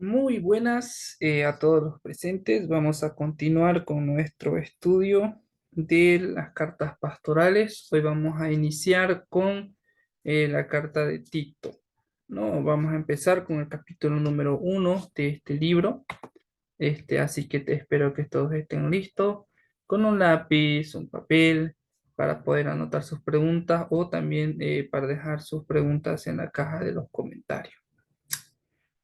Muy buenas a todos los presentes. Vamos a continuar con nuestro estudio de las cartas pastorales. Hoy vamos a iniciar con la carta de Tito. ¿No? Vamos a empezar con el capítulo número 1 de este libro. Así que te espero que todos estén listos con un lápiz, un papel, para poder anotar sus preguntas o también para dejar sus preguntas en la caja de los comentarios.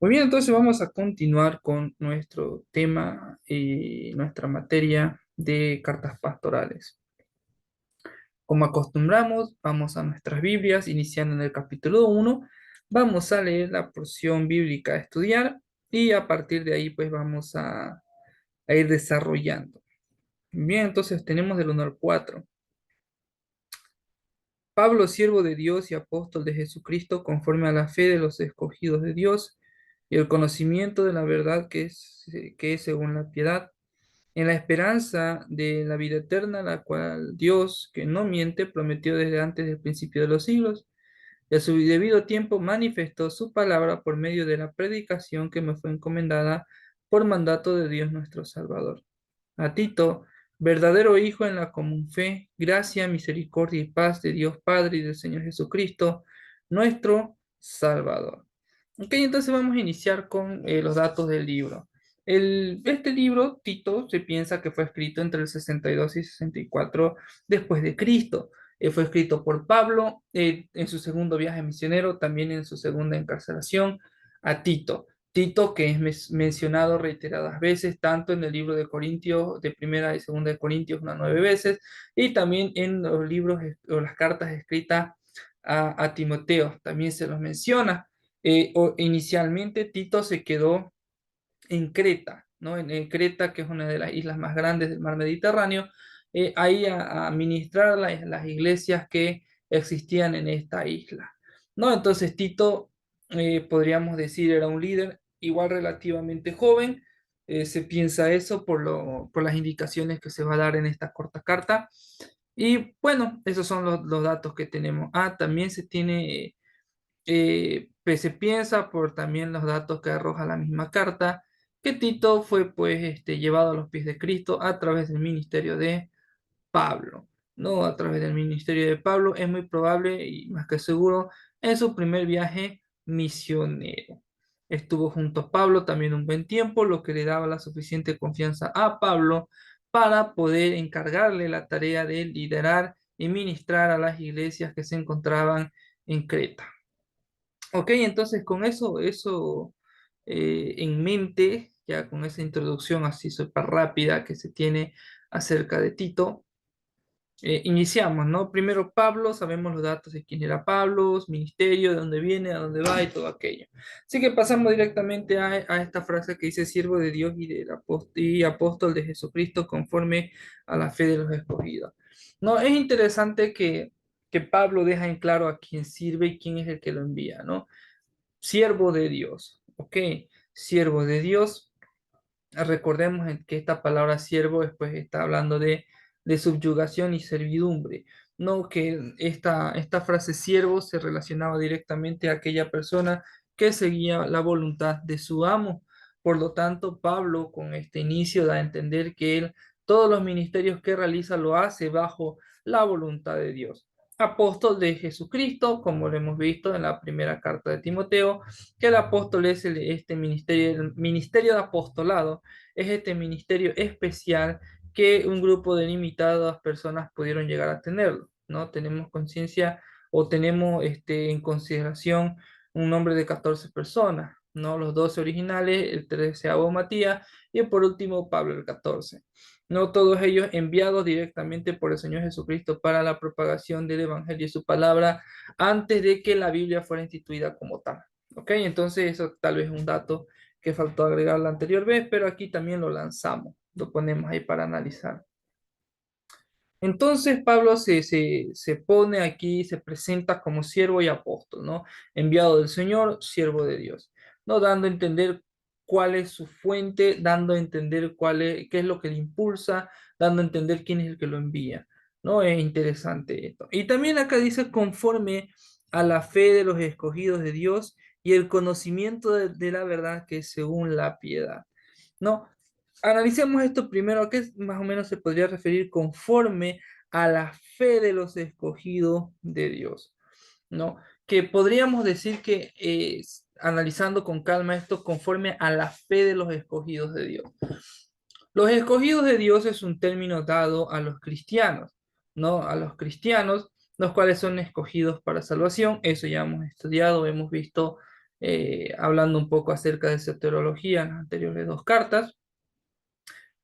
Muy bien, entonces vamos a continuar con nuestro tema y nuestra materia de cartas pastorales. Como acostumbramos, vamos a nuestras Biblias, iniciando en el capítulo 1, vamos a leer la porción bíblica a estudiar y a partir de ahí pues vamos a ir desarrollando. Bien, entonces tenemos del 1 al 4. Pablo, siervo de Dios y apóstol de Jesucristo, conforme a la fe de los escogidos de Dios y el conocimiento de la verdad que es según la piedad, en la esperanza de la vida eterna, la cual Dios, que no miente, prometió desde antes del principio de los siglos, y a su debido tiempo manifestó su palabra por medio de la predicación que me fue encomendada por mandato de Dios nuestro Salvador. A Tito, verdadero hijo en la común fe, gracia, misericordia y paz de Dios Padre y del Señor Jesucristo, nuestro Salvador. Ok, entonces vamos a iniciar con los datos del libro. Este libro, Tito, se piensa que fue escrito entre el 62 y 64 después de Cristo. Fue escrito por Pablo en su segundo viaje misionero, también en su segunda encarcelación, a Tito. Tito, que es mencionado reiteradas veces, tanto en el libro de Corintios, de primera y segunda de Corintios, unas 9 veces, y también en los libros o las cartas escritas a Timoteo, también se los menciona. Inicialmente Tito se quedó en Creta, ¿no? En Creta, que es una de las islas más grandes del mar Mediterráneo, ahí a administrar las iglesias que existían en esta isla, ¿no? Entonces Tito, podríamos decir, era un líder igual relativamente joven. Se piensa eso por las indicaciones que se va a dar en esta corta carta. Y bueno, esos son los datos que tenemos. También se tiene pues se piensa por también los datos que arroja la misma carta, que Tito fue pues llevado a los pies de Cristo a través del ministerio de Pablo, ¿no? A través del ministerio de Pablo es muy probable y más que seguro en su primer viaje misionero. Estuvo junto a Pablo también un buen tiempo, lo que le daba la suficiente confianza a Pablo para poder encargarle la tarea de liderar y ministrar a las iglesias que se encontraban en Creta. Ok, entonces con eso en mente, ya con esa introducción así súper rápida que se tiene acerca de Tito, iniciamos, ¿no? Primero Pablo, sabemos los datos de quién era Pablo, su ministerio, de dónde viene, a dónde va y todo aquello. Así que pasamos directamente a esta frase que dice siervo de Dios y apóstol de Jesucristo conforme a la fe de los escogidos. No, es interesante que Pablo deja en claro a quién sirve y quién es el que lo envía, ¿no? Siervo de Dios, ¿ok? Siervo de Dios. Recordemos que esta palabra siervo después está hablando de subyugación y servidumbre, no que esta frase siervo se relacionaba directamente a aquella persona que seguía la voluntad de su amo. Por lo tanto, Pablo con este inicio da a entender que él todos los ministerios que realiza lo hace bajo la voluntad de Dios. Apóstol de Jesucristo, como lo hemos visto en la primera carta de Timoteo, que el apóstol es este ministerio, el ministerio de apostolado, es este ministerio especial que un grupo de limitadas personas pudieron llegar a tenerlo, ¿no? Tenemos conciencia o tenemos en consideración un nombre de 14 personas, ¿no? Los 12 originales, el 13º Matías y por último Pablo el 14. No todos ellos enviados directamente por el Señor Jesucristo para la propagación del Evangelio y su palabra antes de que la Biblia fuera instituida como tal. ¿Ok? Entonces eso tal vez es un dato que faltó agregar la anterior vez, pero aquí también lo lanzamos, lo ponemos ahí para analizar. Entonces Pablo se pone aquí, se presenta como siervo y apóstol, ¿no? Enviado del Señor, siervo de Dios, ¿no? Dando a entender cuál es su fuente, dando a entender qué es lo que le impulsa, dando a entender quién es el que lo envía, ¿no? Es interesante esto. Y también acá dice conforme a la fe de los escogidos de Dios y el conocimiento de la verdad que es según la piedad. ¿No? Analicemos esto primero, ¿a qué más o menos se podría referir conforme a la fe de los escogidos de Dios? ¿No? Que podríamos decir que analizando con calma esto conforme a la fe de los escogidos de Dios. Los escogidos de Dios es un término dado a los cristianos, ¿no? A los cristianos, los cuales son escogidos para salvación. Eso ya hemos estudiado, hemos visto hablando un poco acerca de soteriología en las anteriores dos cartas.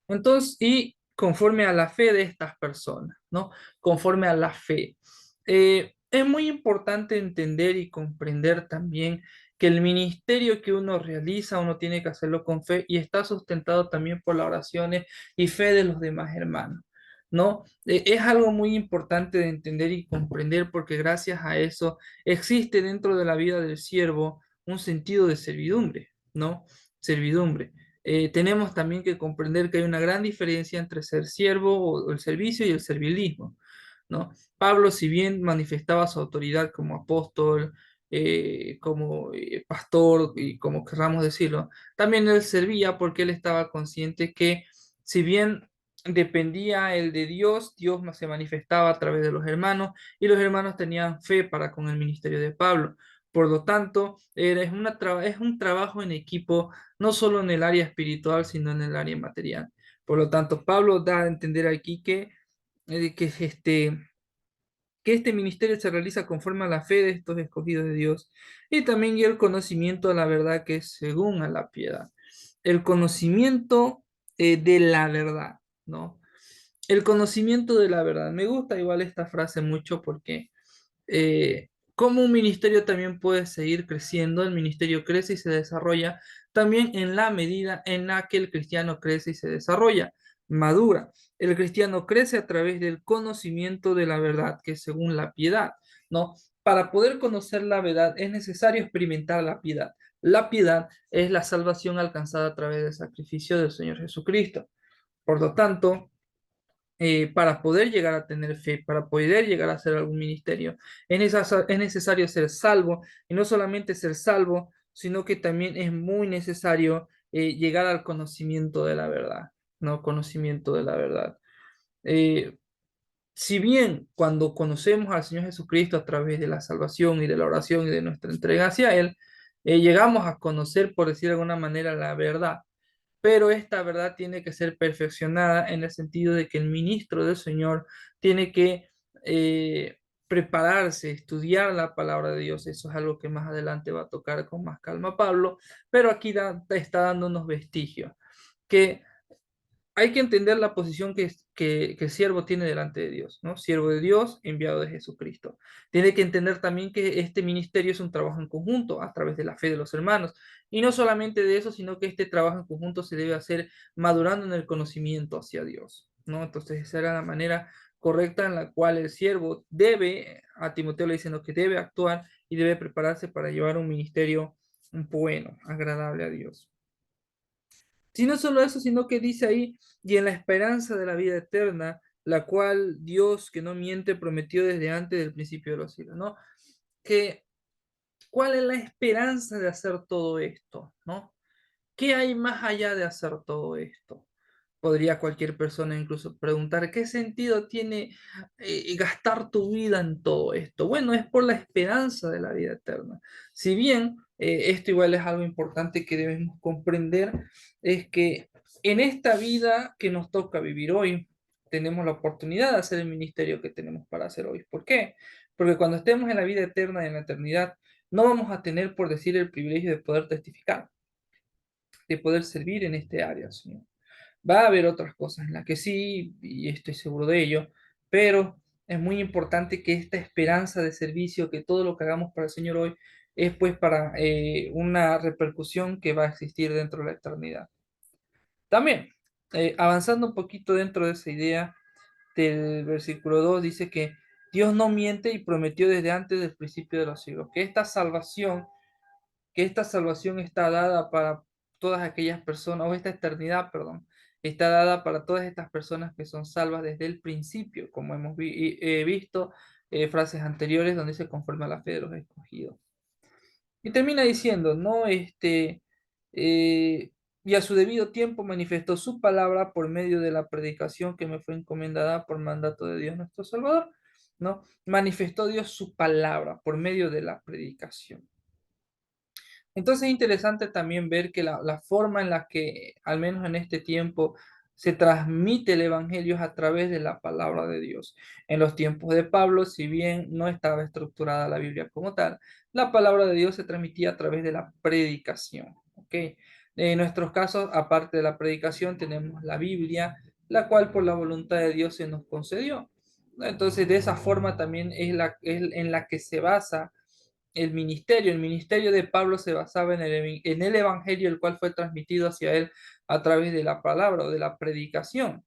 Entonces, y conforme a la fe de estas personas, ¿no? Conforme a la fe. Es muy importante entender y comprender también que el ministerio que uno realiza, uno tiene que hacerlo con fe y está sustentado también por las oraciones y fe de los demás hermanos, ¿no? Es algo muy importante de entender y comprender porque gracias a eso existe dentro de la vida del siervo un sentido de servidumbre, ¿no? Servidumbre. Tenemos también que comprender que hay una gran diferencia entre ser siervo o el servicio y el servilismo, ¿no? Pablo, si bien manifestaba su autoridad como apóstol, como pastor y como querramos decirlo, también él servía porque él estaba consciente que si bien dependía él de Dios, Dios se manifestaba a través de los hermanos y los hermanos tenían fe para con el ministerio de Pablo. Por lo tanto, es un trabajo en equipo, no solo en el área espiritual, sino en el área material. Por lo tanto, Pablo da a entender aquí eh, que, este, que este ministerio se realiza conforme a la fe de estos escogidos de Dios y también y el conocimiento de la verdad que es según a la piedad. El conocimiento de la verdad, ¿no? El conocimiento de la verdad. Me gusta igual esta frase mucho porque cómo un ministerio también puede seguir creciendo, el ministerio crece y se desarrolla también en la medida en la que el cristiano crece y se desarrolla, madura. El cristiano crece a través del conocimiento de la verdad, que es según la piedad, ¿no? Para poder conocer la verdad es necesario experimentar la piedad. La piedad es la salvación alcanzada a través del sacrificio del Señor Jesucristo. Por lo tanto, para poder llegar a tener fe, para poder llegar a hacer algún ministerio, es necesario ser salvo, y no solamente ser salvo, sino que también es muy necesario llegar al conocimiento de la verdad, ¿no? Conocimiento de la verdad. Eh, si bien cuando conocemos al Señor Jesucristo a través de la salvación y de la oración y de nuestra entrega hacia Él, llegamos a conocer, por decir de alguna manera, la verdad, pero esta verdad tiene que ser perfeccionada en el sentido de que el ministro del Señor tiene que prepararse, estudiar la palabra de Dios. Eso es algo que más adelante va a tocar con más calma Pablo, pero aquí está dando unos vestigios que hay que entender la posición que el siervo tiene delante de Dios, ¿no? Siervo de Dios, enviado de Jesucristo. Tiene que entender también que este ministerio es un trabajo en conjunto a través de la fe de los hermanos. Y no solamente de eso, sino que este trabajo en conjunto se debe hacer madurando en el conocimiento hacia Dios, ¿no? Entonces, esa era la manera correcta en la cual el siervo debe, a Timoteo le diciendo que debe actuar y debe prepararse para llevar un ministerio bueno, agradable a Dios. Si no solo eso, sino que dice ahí, y en la esperanza de la vida eterna, la cual Dios, que no miente, prometió desde antes del principio de los siglos, ¿no? Que, ¿cuál es la esperanza de hacer todo esto, ¿no? ¿Qué hay más allá de hacer todo esto? Podría cualquier persona incluso preguntar, ¿qué sentido tiene gastar tu vida en todo esto? Bueno, es por la esperanza de la vida eterna. Si bien esto igual es algo importante que debemos comprender, es que en esta vida que nos toca vivir hoy, tenemos la oportunidad de hacer el ministerio que tenemos para hacer hoy. ¿Por qué? Porque cuando estemos en la vida eterna y en la eternidad, no vamos a tener, por decir, el privilegio de poder testificar, de poder servir en este área, Señor. Va a haber otras cosas en las que sí, y estoy seguro de ello, pero es muy importante que esta esperanza de servicio, que todo lo que hagamos para el Señor hoy, es pues para una repercusión que va a existir dentro de la eternidad. También, avanzando un poquito dentro de esa idea del versículo 2 dice que Dios no miente y prometió desde antes del principio de los siglos, que esta salvación está dada para todas aquellas personas, o esta eternidad, perdón, está dada para todas estas personas que son salvas desde el principio, como hemos visto frases anteriores donde dice conforme a la fe de los escogidos. Y termina diciendo, ¿no? Y a su debido tiempo manifestó su palabra por medio de la predicación que me fue encomendada por mandato de Dios nuestro Salvador, ¿no? Manifestó Dios su palabra por medio de la predicación. Entonces es interesante también ver que la forma en la que, al menos en este tiempo, se transmite el Evangelio es a través de la palabra de Dios. En los tiempos de Pablo, si bien no estaba estructurada la Biblia como tal, la palabra de Dios se transmitía a través de la predicación. ¿Ok? En nuestros casos, aparte de la predicación, tenemos la Biblia, la cual por la voluntad de Dios se nos concedió. Entonces, de esa forma también es en la que se basa el ministerio. El ministerio de Pablo se basaba en el evangelio, el cual fue transmitido hacia él a través de la palabra o de la predicación.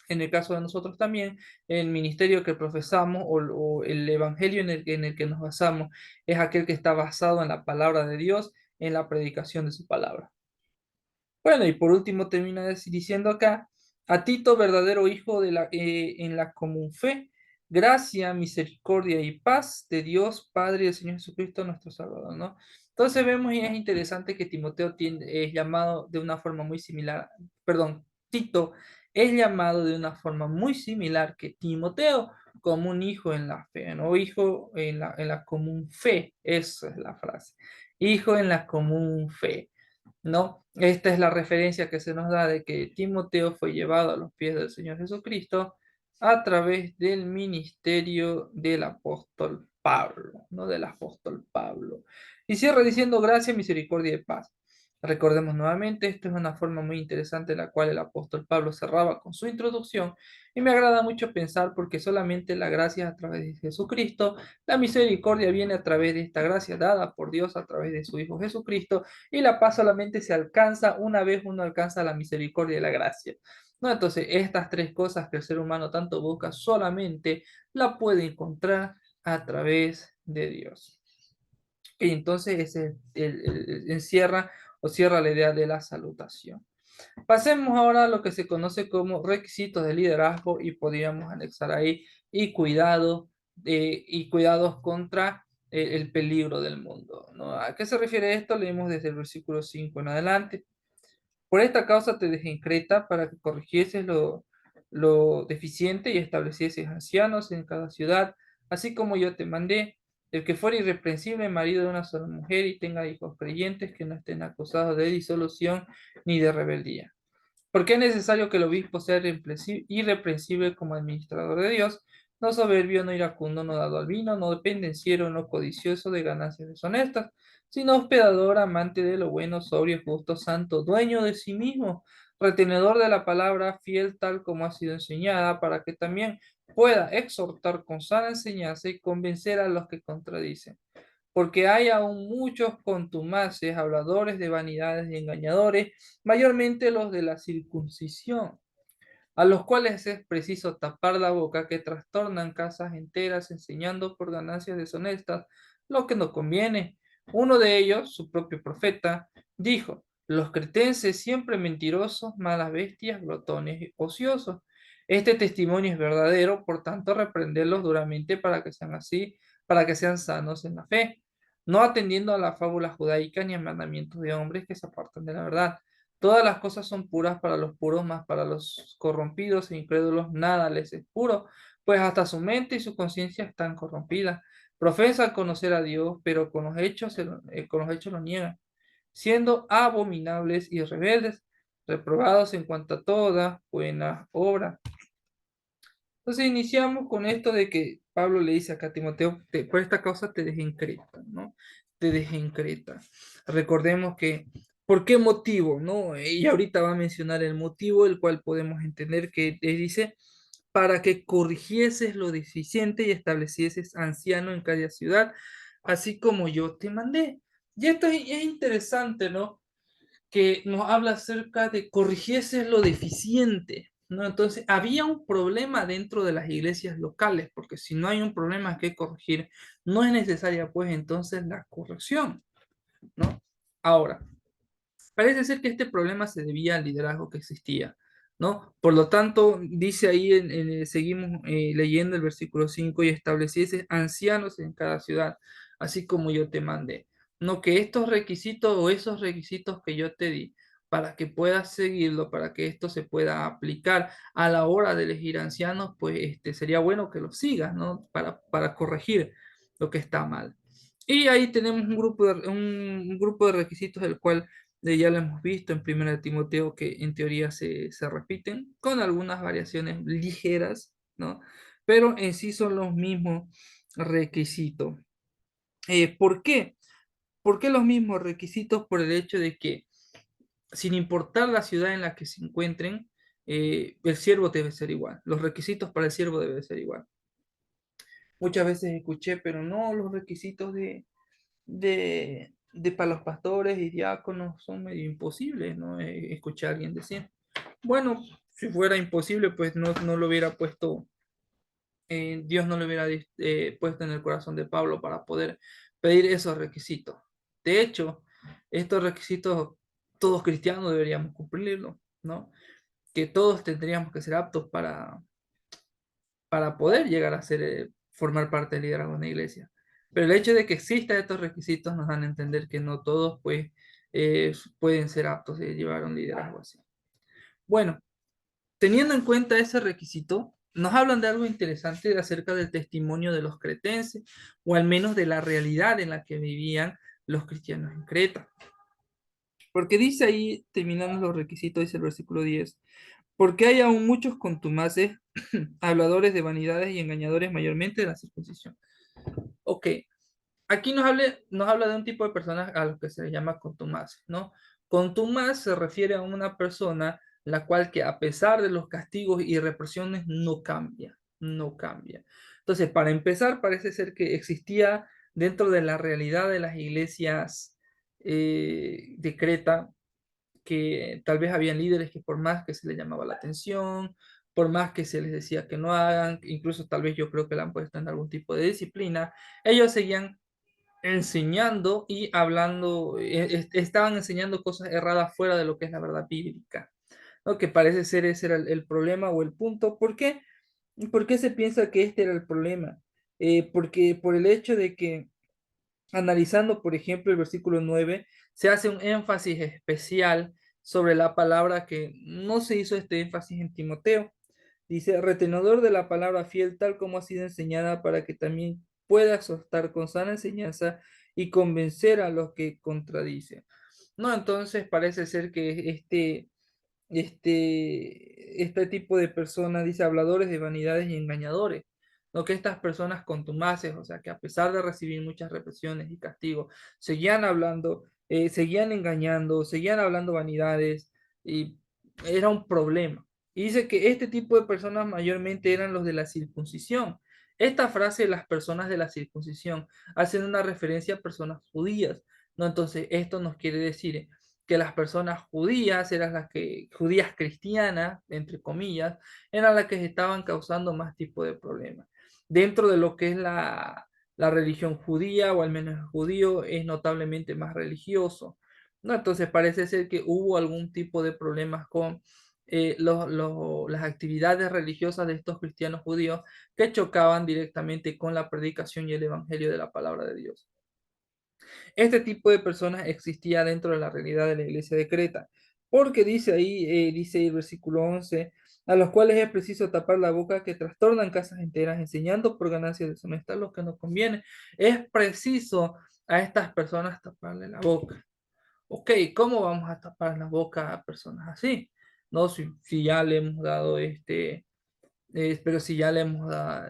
En el caso de nosotros también, el ministerio que profesamos o el evangelio en el que nos basamos es aquel que está basado en la palabra de Dios, en la predicación de su palabra. Bueno, y por último termina diciendo acá, a Tito, verdadero hijo en la común fe, gracia, misericordia y paz de Dios, Padre y del Señor Jesucristo, nuestro Salvador, ¿no? Entonces vemos y es interesante que Timoteo es llamado de una forma muy similar, perdón, Tito es llamado de una forma muy similar que Timoteo, como un hijo en la fe, ¿no? Hijo en la común fe, esa es la frase, hijo en la común fe. ¿No? Esta es la referencia que se nos da de que Timoteo fue llevado a los pies del Señor Jesucristo a través del ministerio del apóstol Pablo, ¿no? Del apóstol Pablo. Y cierra diciendo gracia, misericordia y paz. Recordemos nuevamente, esto es una forma muy interesante en la cual el apóstol Pablo cerraba con su introducción y me agrada mucho pensar porque solamente la gracia es a través de Jesucristo, la misericordia viene a través de esta gracia dada por Dios a través de su Hijo Jesucristo y la paz solamente se alcanza una vez uno alcanza la misericordia y la gracia. ¿No? Entonces, estas tres cosas que el ser humano tanto busca, solamente la puede encontrar a través de Dios. Y entonces ese encierra o cierra la idea de la salutación. Pasemos ahora a lo que se conoce como requisitos de liderazgo y podríamos anexar ahí y cuidados contra el peligro del mundo, ¿no? ¿A qué se refiere esto? Leemos desde el versículo 5 en adelante. Por esta causa te dejé en Creta para que corrigieses lo deficiente y establecieses ancianos en cada ciudad, así como yo te mandé. El que fuera irreprensible, marido de una sola mujer y tenga hijos creyentes que no estén acusados de disolución ni de rebeldía. Porque es necesario que el obispo sea irreprensible como administrador de Dios, no soberbio, no iracundo, no dado al vino, no dependenciero, no codicioso de ganancias deshonestas, sino hospedador, amante de lo bueno, sobrio, justo, santo, dueño de sí mismo, retenedor de la palabra, fiel tal como ha sido enseñada, para que también pueda exhortar con sana enseñanza y convencer a los que contradicen porque hay aún muchos contumaces, habladores de vanidades y engañadores, mayormente los de la circuncisión, a los cuales es preciso tapar la boca, que trastornan casas enteras enseñando por ganancias deshonestas lo que no conviene. Uno de ellos, su propio profeta, dijo, los cretenses siempre mentirosos, malas bestias, glotones y ociosos. Este testimonio es verdadero, por tanto, reprenderlos duramente para que sean así, para que sean sanos en la fe, no atendiendo a la fábula judaica ni a mandamientos de hombres que se apartan de la verdad. Todas las cosas son puras para los puros, mas para los corrompidos e incrédulos nada les es puro, pues hasta su mente y su conciencia están corrompidas. Profesan conocer a Dios, pero con los hechos lo niegan, siendo abominables y rebeldes, reprobados en cuanto a toda buena obra. Entonces iniciamos con esto de que Pablo le dice acá a Timoteo, por esta causa te dejé en Creta, ¿no? Te dejé en Creta. Recordemos que, ¿por qué motivo, no? Y ahorita va a mencionar el motivo, el cual podemos entender que dice, para que corrigieses lo deficiente y establecieses anciano en cada ciudad, así como yo te mandé. Y esto es interesante, ¿no? Que nos habla acerca de corrigieses lo deficiente, ¿no? Entonces, había un problema dentro de las iglesias locales, porque si no hay un problema que corregir, no es necesaria, pues, entonces la corrección, ¿no? Ahora, parece ser que este problema se debía al liderazgo que existía. ¿no? Por lo tanto, dice ahí, seguimos leyendo el versículo 5 y estableciese ancianos en cada ciudad, así como yo te mandé. No que estos requisitos o esos requisitos que yo te di, para que puedas seguirlo, para que esto se pueda aplicar a la hora de elegir ancianos, pues sería bueno que lo sigas, ¿no? Para corregir lo que está mal. Y ahí tenemos un grupo de requisitos del cual ya lo hemos visto en 1 Timoteo que en teoría se repiten con algunas variaciones ligeras, ¿no? Pero en sí son los mismos requisitos. ¿Por qué? ¿Por qué los mismos requisitos? Por el hecho de que sin importar la ciudad en la que se encuentren, el siervo debe ser igual. Los requisitos para el siervo deben ser igual. Muchas veces escuché, pero no, los requisitos de para los pastores y diáconos son medio imposibles, ¿no? Escuché a alguien decir. Bueno, si fuera imposible, pues no lo hubiera puesto, Dios no lo hubiera puesto en el corazón de Pablo para poder pedir esos requisitos. De hecho, estos requisitos todos cristianos deberíamos cumplirlos, ¿no? Que todos tendríamos que ser aptos para poder llegar a ser, formar parte del liderazgo de una iglesia. Pero el hecho de que existan estos requisitos nos dan a entender que no todos, pues, pueden ser aptos de llevar un liderazgo así. Bueno, teniendo en cuenta ese requisito, nos hablan de algo interesante acerca del testimonio de los cretenses, o al menos de la realidad en la que vivían los cristianos en Creta. Porque dice ahí, terminando los requisitos, dice el versículo 10, porque hay aún muchos contumaces, habladores de vanidades y engañadores mayormente de la circuncisión. Ok, aquí nos habla de un tipo de personas a los que se les llama contumaces, ¿no? Contumaz se refiere a una persona la cual que a pesar de los castigos y represiones no cambia, no cambia. Entonces, para empezar, parece ser que existía dentro de la realidad de las iglesias de Creta, que tal vez habían líderes que por más que se les llamaba la atención, por más que se les decía que no hagan, incluso tal vez yo creo que la han puesto en algún tipo de disciplina, ellos seguían enseñando y hablando, estaban enseñando cosas erradas fuera de lo que es la verdad bíblica, ¿no? Que parece ser ese era el problema o el punto. ¿Por qué? ¿Por qué se piensa que este era el problema? Porque por el hecho de que analizando, por ejemplo, el versículo 9 se hace un énfasis especial sobre la palabra que no se hizo este énfasis en Timoteo. Dice, retenedor de la palabra fiel, tal como ha sido enseñada, para que también pueda exhortar con sana enseñanza y convencer a los que contradicen. No, entonces parece ser que este tipo de personas, dice, habladores de vanidades y engañadores, ¿no? Que estas personas contumaces, o sea, que a pesar de recibir muchas represiones y castigos, seguían hablando, seguían engañando, seguían hablando vanidades, y era un problema. Y dice que este tipo de personas mayormente eran los de la circuncisión. Esta frase, las personas de la circuncisión, hacen una referencia a personas judías, ¿no? Entonces, esto nos quiere decir que las personas judías eran judías cristianas, entre comillas, eran las que estaban causando más tipo de problemas. Dentro de lo que es la religión judía, o al menos el judío, es notablemente más religioso, ¿no? Entonces parece ser que hubo algún tipo de problemas con las actividades religiosas de estos cristianos judíos que chocaban directamente con la predicación y el evangelio de la palabra de Dios. Este tipo de personas existía dentro de la realidad de la iglesia de Creta, porque dice ahí, dice el versículo 11, a los cuales es preciso tapar la boca que trastornan casas enteras, enseñando por ganancias deshonestas lo que no conviene. Es preciso a estas personas taparle la boca. Ok, ¿cómo vamos a tapar la boca a personas así? No, si ya le hemos dado pero si ya le hemos dado,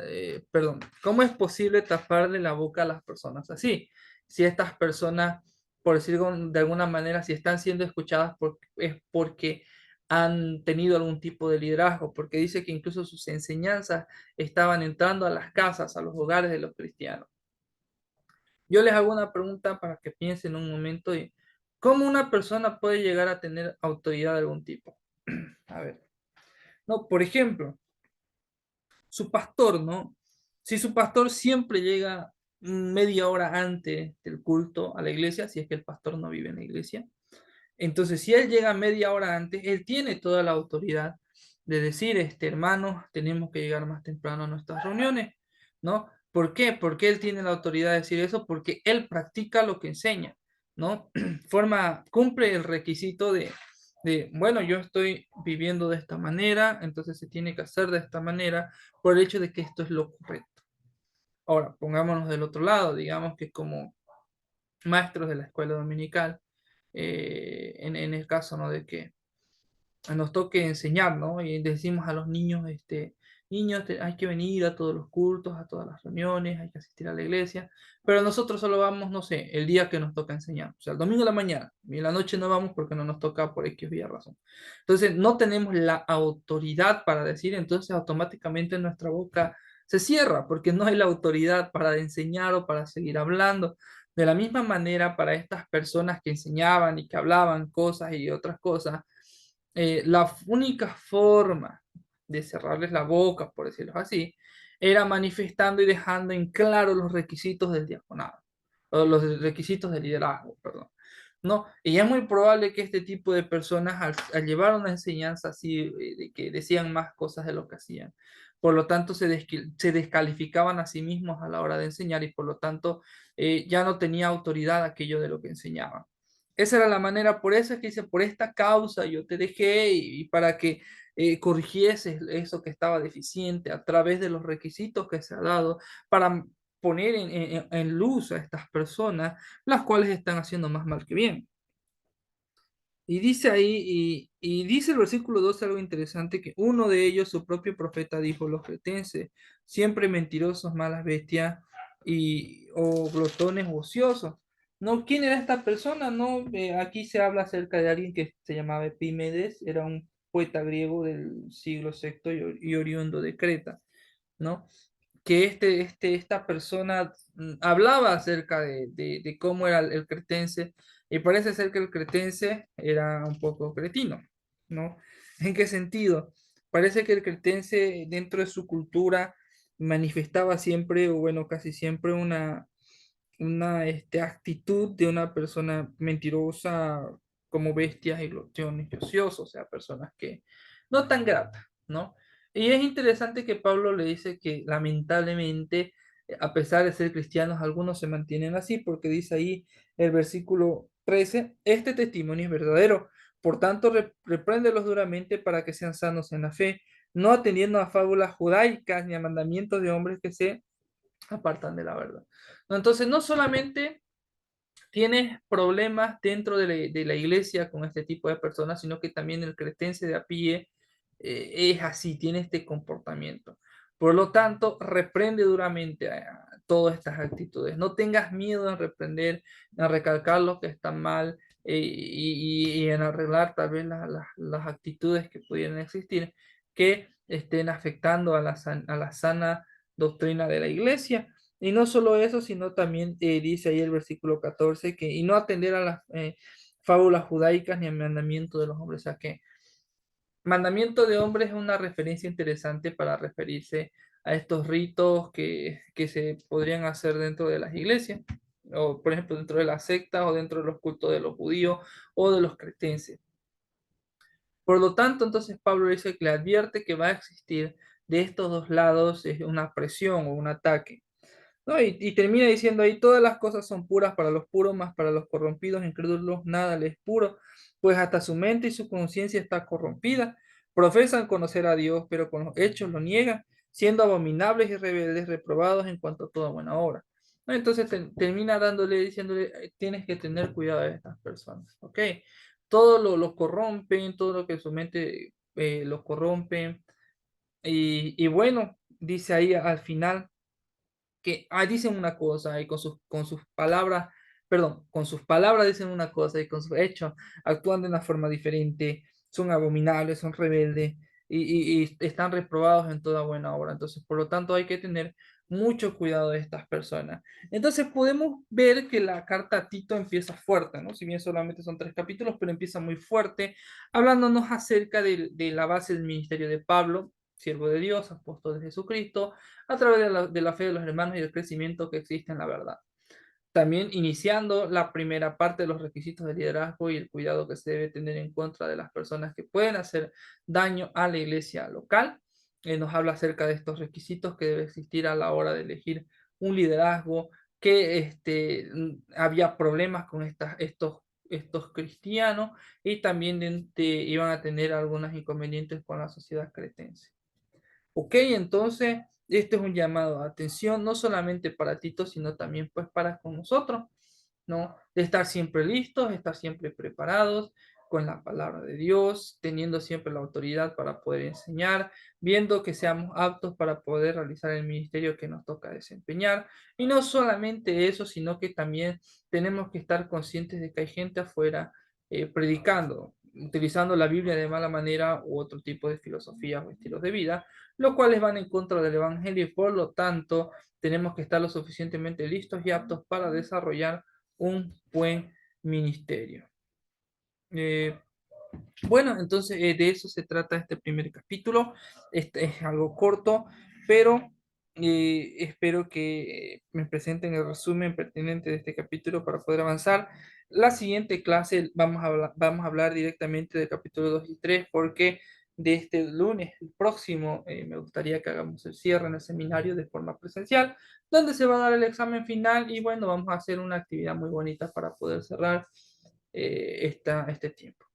perdón, ¿cómo es posible taparle la boca a las personas así? Si estas personas, por decirlo de alguna manera, si están siendo escuchadas es porque han tenido algún tipo de liderazgo, porque dice que incluso sus enseñanzas estaban entrando a las casas, a los hogares de los cristianos. Yo les hago una pregunta para que piensen un momento y ¿cómo una persona puede llegar a tener autoridad de algún tipo? A ver, no, por ejemplo, su pastor, ¿no? Si su pastor siempre llega media hora antes del culto a la iglesia, si es que el pastor no vive en la iglesia, entonces si él llega media hora antes, él tiene toda la autoridad de decir, hermanos, tenemos que llegar más temprano a nuestras reuniones, ¿no? ¿Por qué? Porque él tiene la autoridad de decir eso, porque él practica lo que enseña, ¿no? Cumple el requisito bueno, yo estoy viviendo de esta manera, entonces se tiene que hacer de esta manera por el hecho de que esto es lo correcto. Ahora, pongámonos del otro lado, digamos que como maestros de la escuela dominical, en el caso, ¿no? De que nos toque enseñar, ¿no? Y decimos a los niños, niños, hay que venir a todos los cultos, a todas las reuniones, hay que asistir a la iglesia, pero nosotros solo vamos, no sé, el día que nos toca enseñar, o sea, el domingo de la mañana, y en la noche no vamos porque no nos toca por X o Y razón. Entonces, no tenemos la autoridad para decir, entonces automáticamente nuestra boca se cierra, porque no hay la autoridad para enseñar o para seguir hablando. De la misma manera, para estas personas que enseñaban y que hablaban cosas y otras cosas, la única forma de cerrarles la boca, por decirlo así, era manifestando y dejando en claro los requisitos del diaconado, o los requisitos del liderazgo, perdón. ¿No? Y es muy probable que este tipo de personas, al llevar una enseñanza así, de que decían más cosas de lo que hacían, por lo tanto se descalificaban a sí mismos a la hora de enseñar y por lo tanto ya no tenía autoridad aquello de lo que enseñaban. Esa era la manera, por eso es que dice, por esta causa yo te dejé y para que corrigieses eso que estaba deficiente a través de los requisitos que se ha dado para poner en luz a estas personas, las cuales están haciendo más mal que bien. Y dice ahí, y dice el versículo 12 algo interesante, que uno de ellos, su propio profeta, dijo, los cretenses, siempre mentirosos, malas bestias, o glotones o ociosos. ¿No? ¿Quién era esta persona? No, aquí se habla acerca de alguien que se llamaba Epímedes, era un poeta griego del siglo sexto y oriundo de Creta, ¿no? Que esta persona hablaba acerca de cómo era el cretense, y parece ser que el cretense era un poco cretino, ¿no? ¿En qué sentido? Parece que el cretense dentro de su cultura manifestaba siempre, o bueno, casi siempre una actitud de una persona mentirosa, como bestias y glotones y ociosos, o sea, personas que no tan gratas, ¿no? Y es interesante que Pablo le dice que lamentablemente, a pesar de ser cristianos, algunos se mantienen así, porque dice ahí el versículo 13, este testimonio es verdadero, por tanto repréndelos duramente para que sean sanos en la fe, no atendiendo a fábulas judaicas ni a mandamientos de hombres que se apartan de la verdad. ¿No? Entonces, no solamente tienes problemas dentro de la iglesia con este tipo de personas, sino que también el cretense de a pie es así, tiene este comportamiento. Por lo tanto, reprende duramente a todas estas actitudes. No tengas miedo en reprender, en recalcar lo que está mal y en arreglar tal vez las actitudes que pudieran existir que estén afectando a la sana doctrina de la iglesia. Y no solo eso, sino también dice ahí el versículo 14 que, y no atender a las fábulas judaicas ni al mandamiento de los hombres. O sea que mandamiento de hombres es una referencia interesante para referirse a estos ritos que se podrían hacer dentro de las iglesias, o por ejemplo dentro de las sectas, o dentro de los cultos de los judíos o de los cretenses. Por lo tanto, entonces Pablo dice que le advierte que va a existir de estos dos lados una presión o un ataque. ¿No? Y termina diciendo ahí, todas las cosas son puras para los puros, más para los corrompidos, incrédulos, nada les es puro, pues hasta su mente y su conciencia está corrompida. Profesan conocer a Dios, pero con los hechos lo niegan, siendo abominables y rebeldes, reprobados en cuanto a toda buena obra. ¿No? Entonces termina dándole, diciéndole, tienes que tener cuidado de estas personas, ¿ok? Todo lo corrompen, todo lo que su mente lo corrompen. Y bueno, dice ahí al final que dicen una cosa y con sus palabras, perdón, con sus palabras dicen una cosa y con sus hechos actúan de una forma diferente, son abominables, son rebeldes y están reprobados en toda buena obra. Entonces, por lo tanto, hay que tener mucho cuidado de estas personas. Entonces, podemos ver que la carta a Tito empieza fuerte, ¿no? Si bien solamente son 3 capítulos, pero empieza muy fuerte, hablándonos acerca de la base del ministerio de Pablo, siervo de Dios, apóstol de Jesucristo, a través de la fe de los hermanos y el crecimiento que existe en la verdad. También iniciando la primera parte de los requisitos de liderazgo y el cuidado que se debe tener en contra de las personas que pueden hacer daño a la iglesia local. Nos habla acerca de estos requisitos que debe existir a la hora de elegir un liderazgo, que había problemas con estos cristianos y también iban a tener algunos inconvenientes con la sociedad cretense. Ok, entonces este es un llamado a atención, no solamente para Tito, sino también pues para con nosotros, ¿no? De estar siempre listos, estar siempre preparados con la palabra de Dios, teniendo siempre la autoridad para poder enseñar, viendo que seamos aptos para poder realizar el ministerio que nos toca desempeñar. Y no solamente eso, sino que también tenemos que estar conscientes de que hay gente afuera predicando, utilizando la Biblia de mala manera u otro tipo de filosofías o estilos de vida, los cuales van en contra del Evangelio y por lo tanto tenemos que estar lo suficientemente listos y aptos para desarrollar un buen ministerio. Eh, bueno, entonces de eso se trata este primer capítulo. Este es algo corto, pero espero que me presenten el resumen pertinente de este capítulo para poder avanzar. La siguiente clase vamos a hablar directamente del capítulo 2 y 3 porque de este lunes, el próximo, me gustaría que hagamos el cierre en el seminario de forma presencial, donde se va a dar el examen final y bueno, vamos a hacer una actividad muy bonita para poder cerrar este tiempo.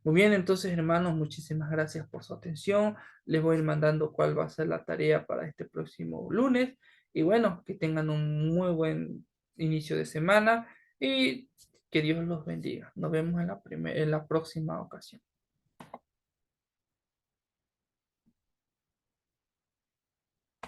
Muy bien, entonces hermanos, muchísimas gracias por su atención. Les voy a ir mandando cuál va a ser la tarea para este próximo lunes. Y bueno, que tengan un muy buen inicio de semana y que Dios los bendiga. Nos vemos en la próxima ocasión.